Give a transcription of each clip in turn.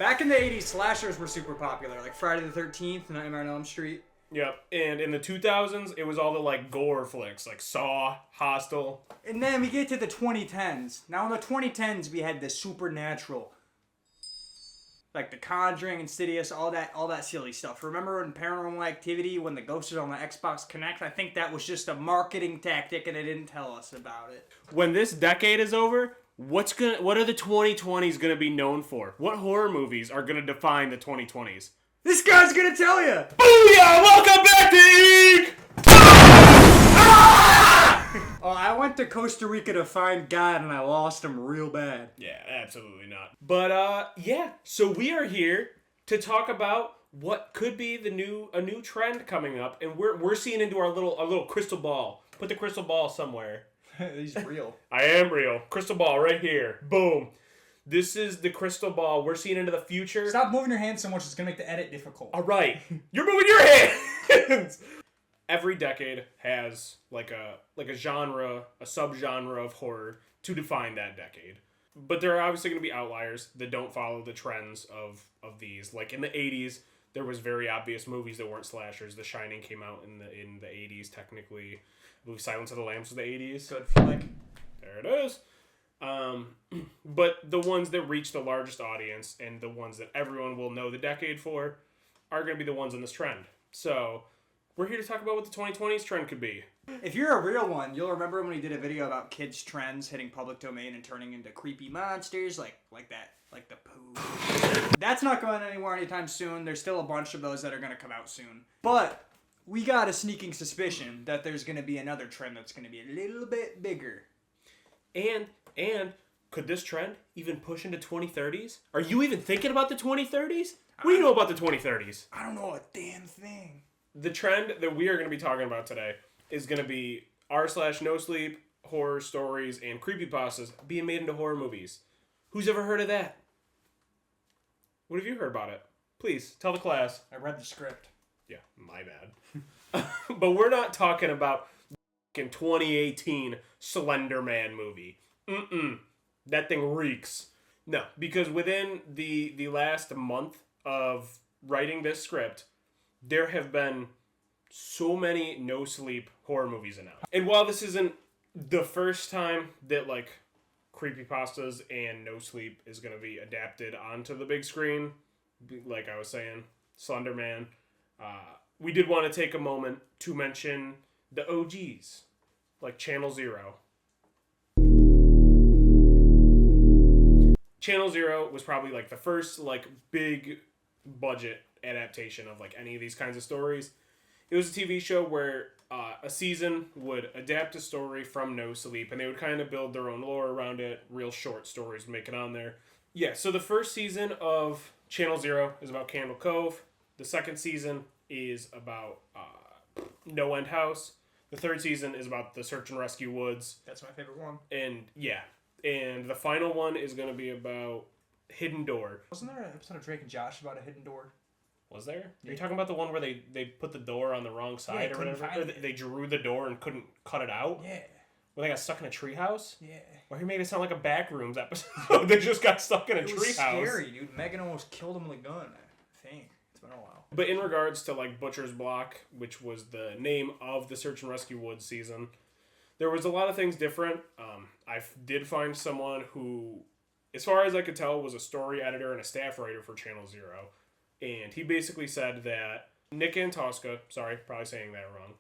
Back in the 80s, slashers were super popular, like Friday the 13th, Nightmare on Elm Street. Yep, and in the 2000s, it was all the, like, gore flicks, like Saw, Hostel. And then we get to the 2010s. Now in the 2010s, we had the supernatural. Like The Conjuring, Insidious, all that silly stuff. Remember in Paranormal Activity when the ghost was on the Xbox Kinect? I think that was just a marketing tactic and they didn't tell us about it. When this decade is over, what are the 2020s gonna be known for? What horror movies are gonna define the 2020s? This guy's gonna tell you! Booyah! Welcome back to Eek! Oh, I went to Costa Rica to find God and I lost him real bad. Yeah, absolutely not. But yeah. So we are here to talk about what could be a new trend coming up, and we're seeing into our little crystal ball. Put the crystal ball somewhere. He's real. I am real. Crystal ball right here. Boom. This is the crystal ball. We're seeing into the future. Stop moving your hands so much, it's gonna make the edit difficult. All right. You're moving your hands. Every decade has like a genre, a subgenre of horror to define that decade. But there are obviously going to be outliers that don't follow the trends of these. Like in the 80s, there was very obvious movies that weren't slashers. The Shining came out in the 80s technically. I believe Silence of the Lambs was the 80s. Good flick. There it is. But the ones that reach the largest audience and the ones that everyone will know the decade for are going to be the ones in this trend. So we're here to talk about what the 2020s trend could be. If you're a real one, you'll remember when we did a video about kids' trends hitting public domain and turning into creepy monsters like that, like the poo. That's not going anywhere anytime soon. There's still a bunch of those that are going to come out soon. But we got a sneaking suspicion that there's going to be another trend that's going to be a little bit bigger. And could this trend even push into 2030s? Are you even thinking about the 2030s? What do you know about the 2030s? I don't know a damn thing. The trend that we are going to be talking about today is going to be r/no sleep horror stories and creepypastas being made into horror movies. Who's ever heard of that? What have you heard about it? Please, tell the class. I read the script. Yeah, my bad. But we're not talking about in 2018 Slender Man movie. That thing reeks. No, because within the last month of writing this script, there have been so many no sleep horror movies announced. And while this isn't the first time that like creepypastas and no sleep is going to be adapted onto the big screen, like I was saying, Slender Man, we did want to take a moment to mention the OGs, like Channel Zero. Channel Zero was probably like the first like big budget adaptation of like any of these kinds of stories. It was a TV show where a season would adapt a story from No Sleep, and they would kind of build their own lore around it, real short stories, make it on there. Yeah, so the first season of Channel Zero is about Candle Cove. The second season is about No End House. The third season is about the Search and Rescue Woods. That's my favorite one. And yeah, and the final one is going to be about Hidden Door. Wasn't there an episode of Drake and Josh about a hidden door? Was there? Yeah. Are you talking about the one where they put the door on the wrong side or whatever? Or they drew the door and couldn't cut it out? Yeah. Where they got stuck in a treehouse? Yeah. Or he made it sound like a Backrooms episode. They just got stuck in a treehouse. It was scary, dude. Megan almost killed him with a gun, I think. It's been a while. But in regards to like Butcher's Block, which was the name of the Search and Rescue Woods season, there was a lot of things different. I did find someone who, as far as I could tell, was a story editor and a staff writer for Channel Zero. And he basically said that Nick Antosca, sorry, probably saying that wrong,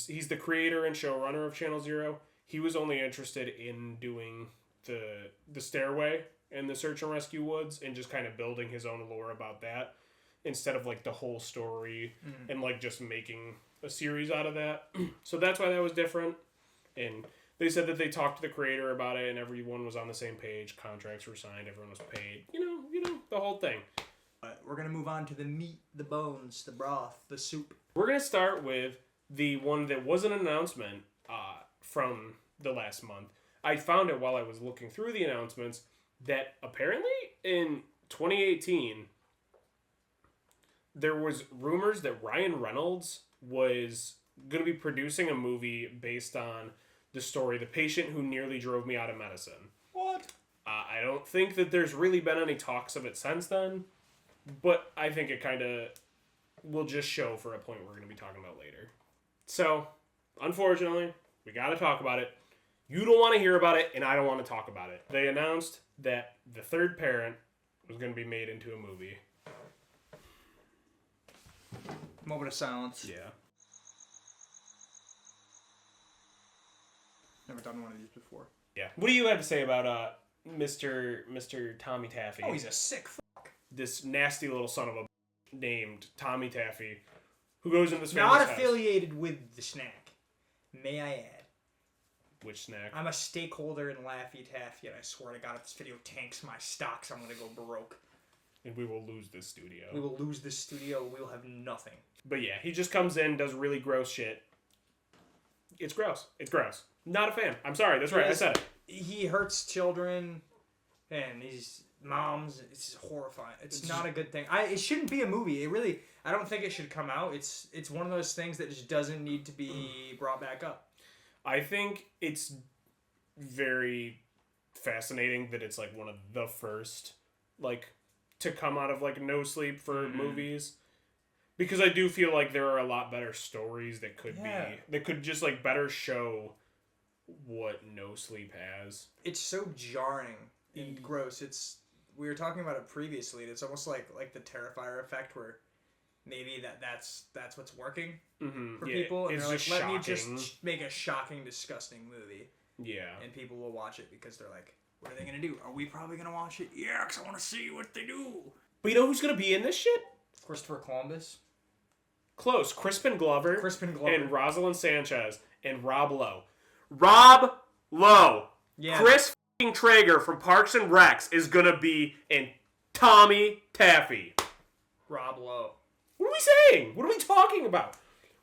he's the creator and showrunner of Channel Zero. He was only interested in doing the stairway and the Search and Rescue Woods and just kind of building his own lore about that instead of like the whole story and like just making a series out of that. So that's why that was different. And they said that they talked to the creator about it and everyone was on the same page. Contracts were signed. Everyone was paid. You know, the whole thing. We're going to move on to the meat, the bones, the broth, the soup. We're going to start with the one that was an announcement from the last month. I found it while I was looking through the announcements that apparently in 2018, there was rumors that Ryan Reynolds was going to be producing a movie based on the story The Patient Who Nearly Drove Me Out of Medicine. What? I don't think that there's really been any talks of it since then, but I think it kind of will just show for a point we're going to be talking about later. So, unfortunately, we got to talk about it. You don't want to hear about it, and I don't want to talk about it. They announced that The Third Parent was going to be made into a movie. Moment of silence. Yeah. Never done one of these before. Yeah. What do you have to say about Mr. Tommy Taffy? Oh, he's a sick fuck. This nasty little son of a named Tommy Taffy, who goes in this Not family's affiliated with the snack, may I add. Which snack? I'm a stakeholder in Laffy Taffy, and I swear to God, if this video tanks my stocks, I'm gonna go baroque. And we will lose this studio. We will lose this studio. We will have nothing. But yeah, he just comes in, does really gross shit. It's gross. It's gross. Not a fan. I'm sorry. That's right. I said it. He hurts children, and he's moms. It's horrifying. It's not a good thing. It shouldn't be a movie. It really. I don't think it should come out. It's one of those things that just doesn't need to be brought back up. I think it's very fascinating that it's like one of the first like to come out of like No Sleep for movies. Because I do feel like there are a lot better stories that could that could just like better show what No Sleep has. It's so jarring and gross. We were talking about it previously. And it's almost like the Terrifier effect, where maybe that's what's working for people, and they're like, let me just make a shocking, disgusting movie. Yeah, and people will watch it because they're like, what are they gonna do? Are we probably gonna watch it? Yeah, because I want to see what they do. But you know who's gonna be in this shit? Christopher Columbus. Close. Crispin Glover. And And Rosalind Sanchez. And Rob Lowe. Rob Lowe. Yeah. Chris f***ing Traeger from Parks and Recs is going to be in Tommy Taffy. Rob Lowe. What are we saying? What are we talking about?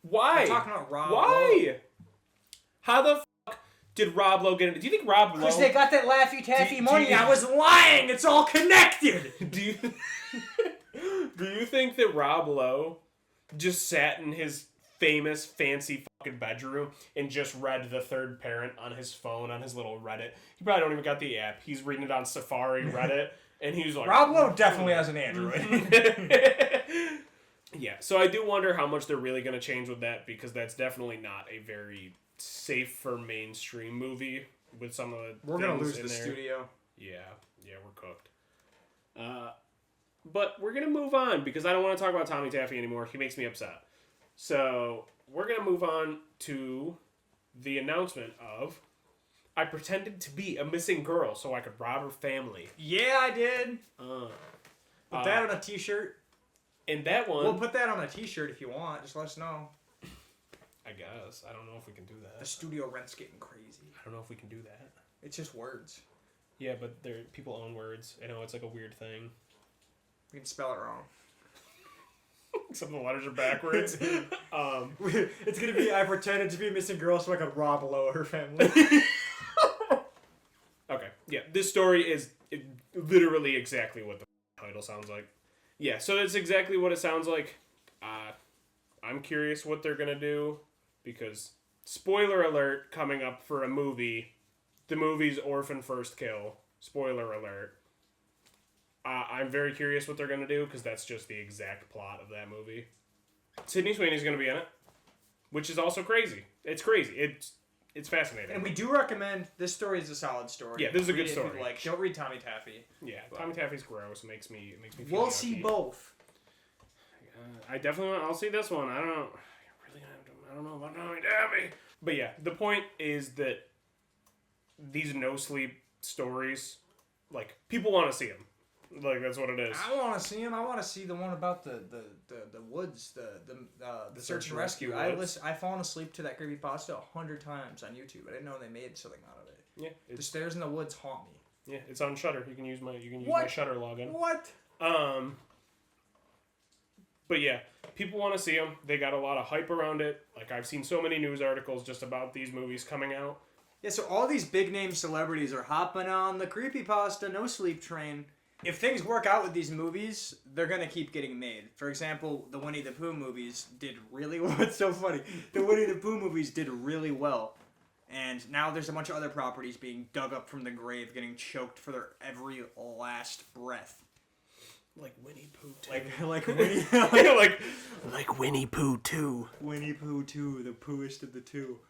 Why? I'm talking about Rob Lowe. Why? How the fuck did Rob Lowe get in? Do you think Rob Lowe... Because they got that Laffy Taffy money. I was lying. It's all connected. Do you think that Rob Lowe just sat in his famous fancy fucking bedroom and just read The Third Parent on his phone on his little Reddit? He probably don't even got the app. He's reading it on Safari Reddit, and he was like, Rob Lowe definitely has an Android. Yeah, so I do wonder how much they're really going to change with that, because that's definitely not a very safe for mainstream movie with some of the We're gonna lose in the there. studio. Yeah, we're cooked. But we're going to move on, because I don't want to talk about Tommy Taffy anymore. He makes me upset. So we're going to move on to the announcement of, I pretended to be a missing girl so I could rob her family. Yeah, I did. Put that on a t-shirt. And that one... We'll put that on a t-shirt if you want. Just let us know. I guess. I don't know if we can do that. The studio rent's getting crazy. I don't know if we can do that. It's just words. Yeah, but people own words. I know it's like a weird thing. We can spell it wrong. Some of the letters are backwards. It's gonna be, I pretended to be a missing girl so I could rob Lowe her family. Okay, yeah. This story is literally exactly what the title sounds like. Yeah, so that's exactly what it sounds like. I'm curious what they're gonna do, because spoiler alert coming up for a movie. The movie's Orphan First Kill. Spoiler alert. I'm very curious what they're going to do, because that's just the exact plot of that movie. Sydney Sweeney's going to be in it, which is also crazy. It's crazy. It's fascinating. And we do recommend, this story is a solid story. Yeah, this is a Read good it if story. you like. Don't read Tommy Taffy. Yeah, Tommy Taffy's gross. It makes me feel We'll yucky. see both. I definitely I'll see this one. I don't know about Tommy Taffy. But yeah, the point is that these No Sleep stories, like, people want to see them. Like, that's what it is. I want to see him. I want to see the one about the woods, the search and rescue. I've fallen asleep to that creepypasta 100 times on YouTube. I didn't know they made something out of it. Yeah, The stairs in the woods haunt me. Yeah, it's on Shudder. You can use my What? my Shudder login. What? But yeah, people want to see them. They got a lot of hype around it. Like, I've seen so many news articles just about these movies coming out. Yeah, so all these big name celebrities are hopping on the creepypasta No Sleep train. If things work out with these movies, they're gonna keep getting made. For example, the Winnie the Pooh movies did really well. It's so funny. The Winnie the Pooh movies did really well. And now there's a bunch of other properties being dug up from the grave, getting choked for their every last breath. Like Winnie Pooh 2. Like Winnie, like Winnie Pooh 2. Winnie Pooh 2, the poohest of the two.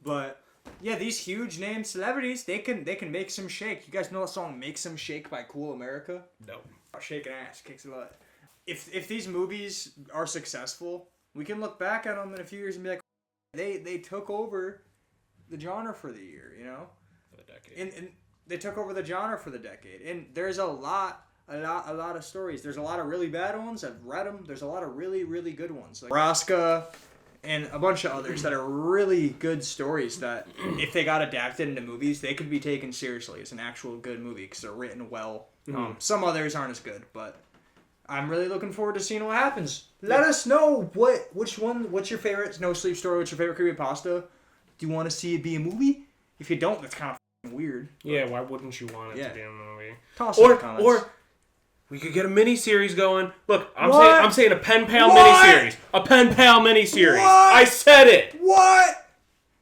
But yeah, these huge name celebrities, they can make some shake. You guys know the song "Make Some Shake" by Cool America? No. Shaking ass kicks a lot. If these movies are successful, we can look back at them in a few years and be like, they took over the genre for the year, you know? For the decade. And they took over the genre for the decade. And there's a lot of stories. There's a lot of really bad ones. I've read them. There's a lot of really, really good ones. Like Nebraska and a bunch of others that are really good stories that if they got adapted into movies, they could be taken seriously as an actual good movie because they're written well. Some others aren't as good, but I'm really looking forward to seeing what happens. Let us know what's your favorite No Sleep Story, what's your favorite creepypasta? Do you want to see it be a movie? If you don't, that's kind of weird. Yeah, why wouldn't you want it to be a movie? Toss in the comments. Or we could get a mini-series going. Look, I'm saying a pen pal mini-series. A pen pal mini-series. What? I said it. What?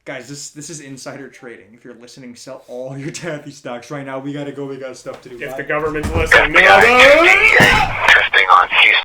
Guys, this is insider trading. If you're listening, sell all your taffy stocks right now. We gotta go. We got stuff to do. If the government's listening. No.